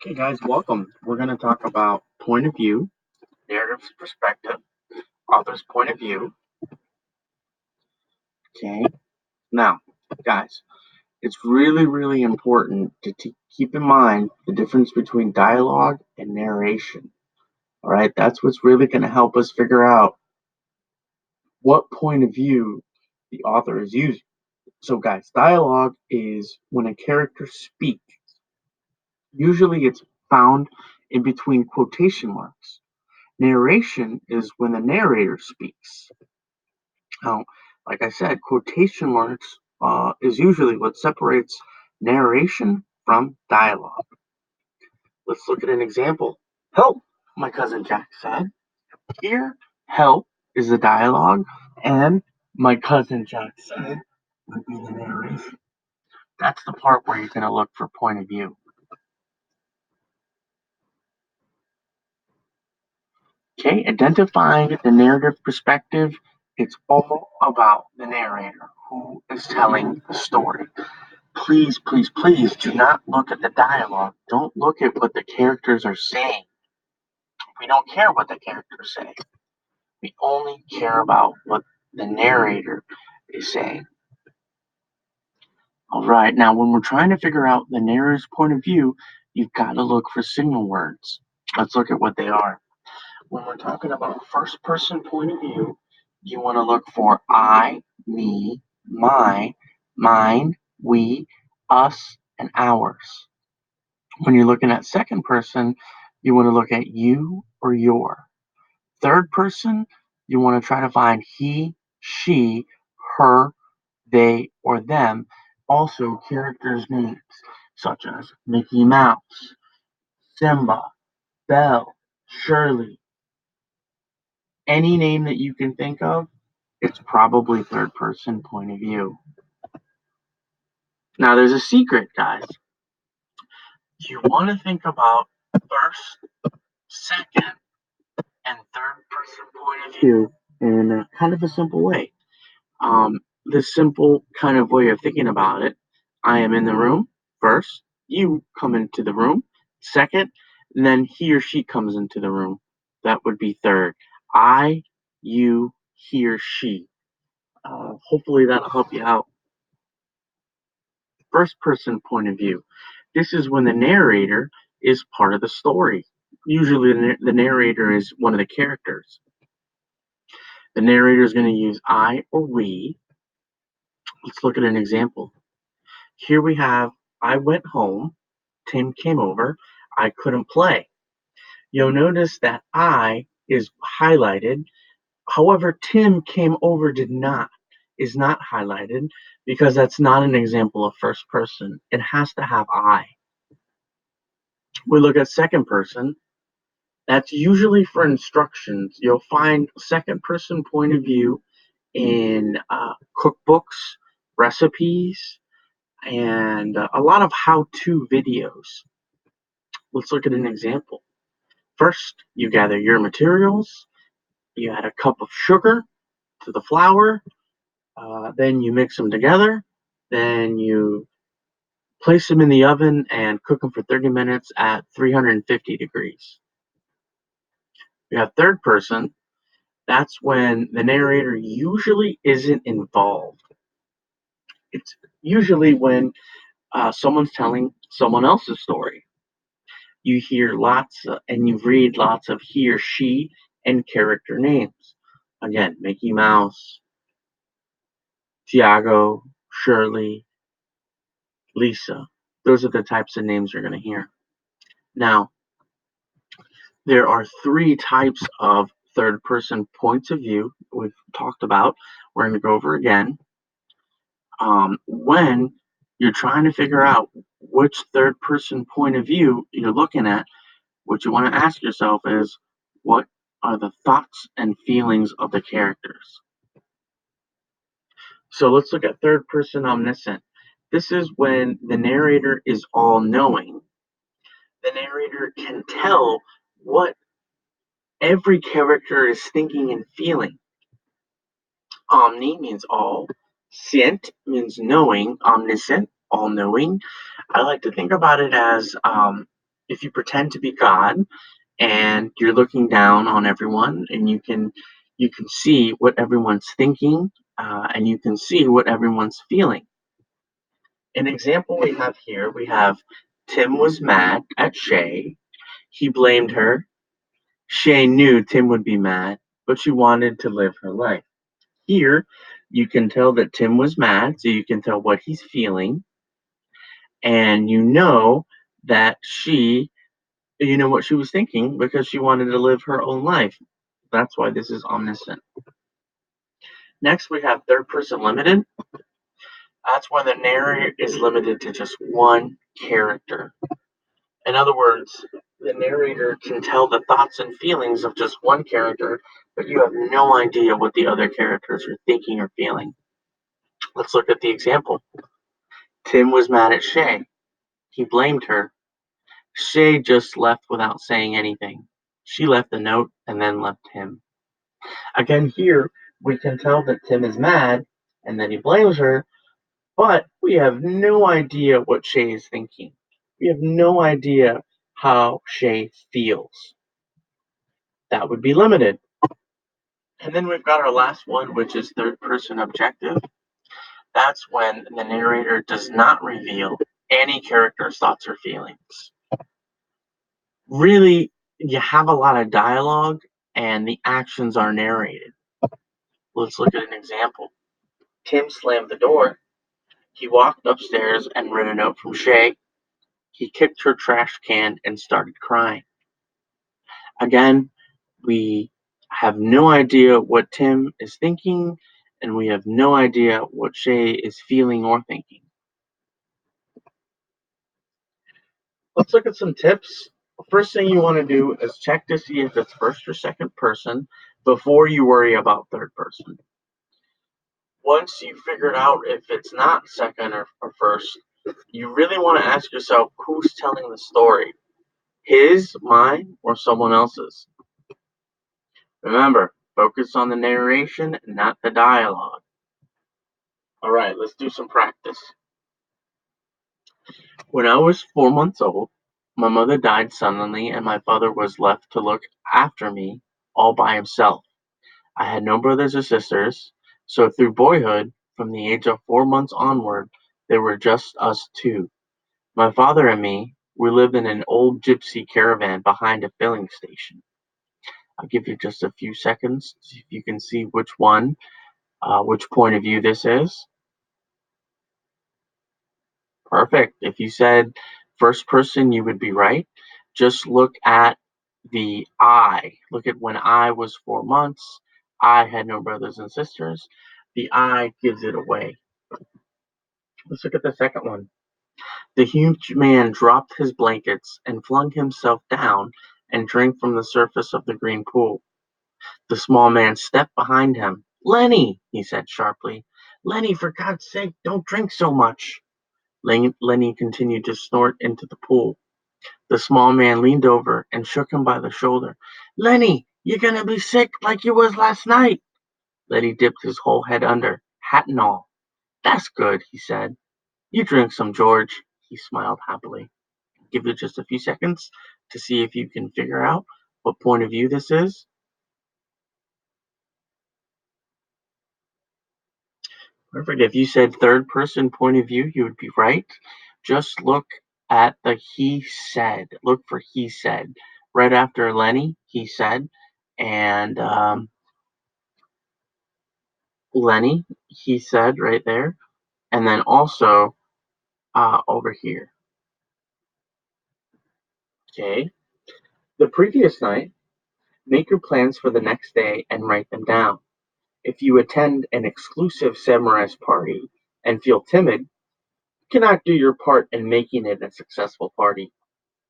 Okay, guys, welcome. We're going to talk about point of view, narrative perspective, author's point of view. Okay, now, guys, it's really important to keep in mind the difference between dialogue and narration. All right, that's what's really going to help us figure out what point of view the author is using. So, guys, dialogue is when a character speaks. Usually it's found in between quotation marks. Narration is when the narrator speaks. Now, like I said, quotation marks is usually what separates narration from dialogue. Let's look at an example. Help, my cousin Jack said. Here, help is the dialogue, and my cousin Jack said would be the narration. That's the part where you're going to look for point of view. Okay, identifying the narrative perspective, it's all about the narrator who is telling the story. Please do not look at the dialogue. Don't look at what the characters are saying. We don't care what the characters say. We only care about what the narrator is saying. All right, now when we're trying to figure out the narrator's point of view, you've got to look for signal words. Let's look at what they are. When we're talking about first person point of view, you want to look for I, me, my, mine, we, us, and ours. When you're looking at second person, you want to look at you or your. Third person, you want to try to find he, she, her, they, or them. Also, characters' names such as Mickey Mouse, Simba, Belle, Shirley. Any name that you can think of, it's probably third person point of view. Now, there's a secret, guys. You want to think about first, second, and third person point of view in kind of a simple way. This simple kind of way of thinking about it, I am in the room first, you come into the room second, and then he or she comes into the room. That would be third. I, you, he or she. Hopefully that'll help you out. First person point of view. This is when the narrator is part of the story. Usually the narrator is one of the characters. The narrator is going to use I or we. Let's look at an example. Here we have I went home, Tim came over, I couldn't play. You'll notice that I is highlighted. However, Tim came over is not highlighted because that's not an example of first person. It has to have I. We look at second person. That's usually for instructions. You'll find second person point of view in cookbooks, recipes, and a lot of how-to videos. Let's look at an example. First, you gather your materials. You add a cup of sugar to the flour. Then you mix them together. Then you place them in the oven and cook them for 30 minutes at 350 degrees. You have third person. That's when the narrator usually isn't involved. It's usually when someone's telling someone else's story. You hear and you read lots of he or she and character names. Again, Mickey Mouse, Tiago, Shirley, Lisa. Those are the types of names you're going to hear. Now, there are three types of third person points of view we've talked about. We're going to go over again. When you're trying to figure out which third person point of view you're looking at, what you want to ask yourself is, what are the thoughts and feelings of the characters? So let's look at third person omniscient. This is when the narrator is all knowing. The narrator can tell what every character is thinking and feeling. Omni means all. Sient means knowing. Omniscient, all knowing. I like to think about it as if you pretend to be God and you're looking down on everyone, and you can see what everyone's thinking, and you can see what everyone's feeling. An example we have here, we have Tim was mad at Shay. He blamed her. Shay knew Tim would be mad, but she wanted to live her life. Here, you can tell that Tim was mad, so you can tell what he's feeling, and you know that you know what she was thinking because she wanted to live her own life. That's why this is omniscient. Next, we have third person limited. That's when the narrator is limited to just one character. In other words, the narrator can tell the thoughts and feelings of just one character, but you have no idea what the other characters are thinking or feeling. Let's look at the example. Tim was mad at Shay. He blamed her. Shay just left without saying anything. She left a note and then left him. Again, here we can tell that Tim is mad and that he blames her, but we have no idea what Shay is thinking. We have no idea how Shay feels. That would be limited. And then we've got our last one, which is third person objective. That's when the narrator does not reveal any character's thoughts or feelings. Really, you have a lot of dialogue and the actions are narrated. Let's look at an example. Tim slammed the door. He walked upstairs and read a note from Shay. He kicked her trash can and started crying. Again, we have no idea what Tim is thinking, and we have no idea what Shay is feeling or thinking. Let's look at some tips. First thing you want to do is check to see if it's first or second person before you worry about third person. Once you figure out if it's not second or first, you really want to ask yourself who's telling the story, his, mine, or someone else's. Remember, focus on the narration, not the dialogue. All right, let's do some practice. When I was 4 months old, my mother died suddenly and my father was left to look after me all by himself. I had no brothers or sisters, so through boyhood, from the age of 4 months onward, there were just us two. My father and me, we lived in an old gypsy caravan behind a filling station. I'll give you just a few seconds to see if you can see which point of view this is. Perfect. If you said first person, you would be right. Just look at the I. Look at when I was 4 months. I had no brothers and sisters. The I gives it away. Let's look at the second one. The huge man dropped his blankets and flung himself down and drank from the surface of the green pool. The small man stepped behind him. Lenny, he said sharply. Lenny, for God's sake, don't drink so much. Lenny continued to snort into the pool. The small man leaned over and shook him by the shoulder. Lenny, you're gonna be sick like you was last night. Lenny dipped his whole head under, hat and all. That's good, he said. You drink some, George. He smiled happily. Give it just a few seconds to see if you can figure out what point of view this is. Perfect. If you said third person point of view, you would be right. Just look at the he said. Look for he said. Right after Lenny, he said. And Lenny, he said right there. And then also over here. Okay. The previous night, make your plans for the next day and write them down. If you attend an exclusive Samurai's party and feel timid, you cannot do your part in making it a successful party.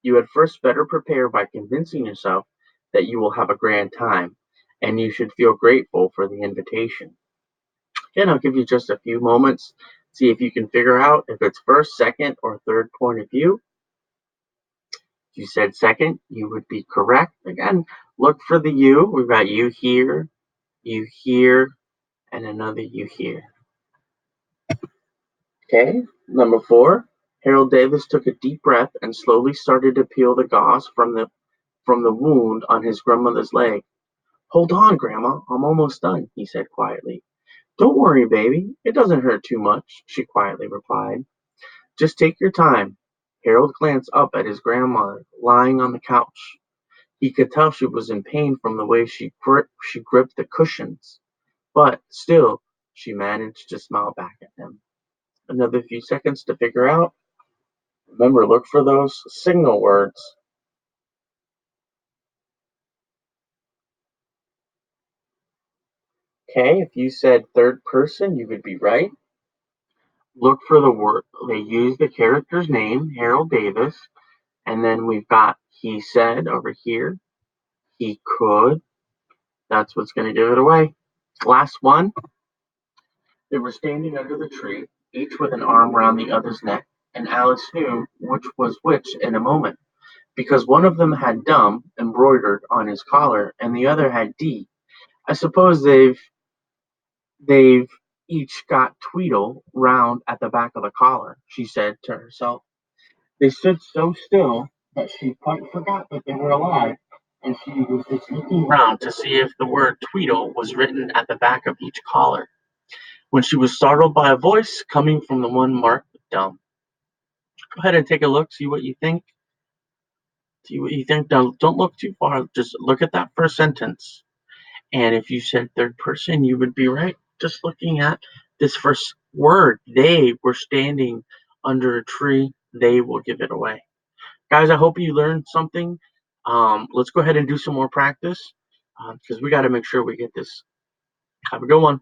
You had first better prepare by convincing yourself that you will have a grand time, and you should feel grateful for the invitation. Again, I'll give you just a few moments, see if you can figure out if it's first, second, or third point of view. If you said second, you would be correct. Again, look for the you. We've got you here, and another you here. Okay, number 4. Harold Davis took a deep breath and slowly started to peel the gauze from the wound on his grandmother's leg. "Hold on, Grandma, I'm almost done," he said quietly. "Don't worry, baby, it doesn't hurt too much," she quietly replied. "Just take your time." Harold glanced up at his grandmother lying on the couch. He could tell she was in pain from the way she gripped the cushions, but still she managed to smile back at him. Another few seconds to figure out. Remember, look for those signal words. Okay, if you said third person, you would be right. Look for the word. They use the character's name, Harold Davis, and then we've got he said over here. He could. That's what's going to give it away. Last one. They were standing under the tree, each with an arm round the other's neck, and Alice knew which was which in a moment, because one of them had "dumb" embroidered on his collar, and the other had "D." "I suppose they've each got Tweedle round at the back of the collar," she said to herself. They stood so still that she quite forgot that they were alive, and she was just looking round to see if the word Tweedle was written at the back of each collar, when she was startled by a voice coming from the one marked "dumb." Go ahead and take a look, see what you think. See what you think. Don't look too far. Just look at that first sentence. And if you said third person, you would be right. Just looking at this first word, they were standing under a tree. They will give it away. Guys, I hope you learned something. Let's go ahead and do some more practice because we got to make sure we get this. Have a good one.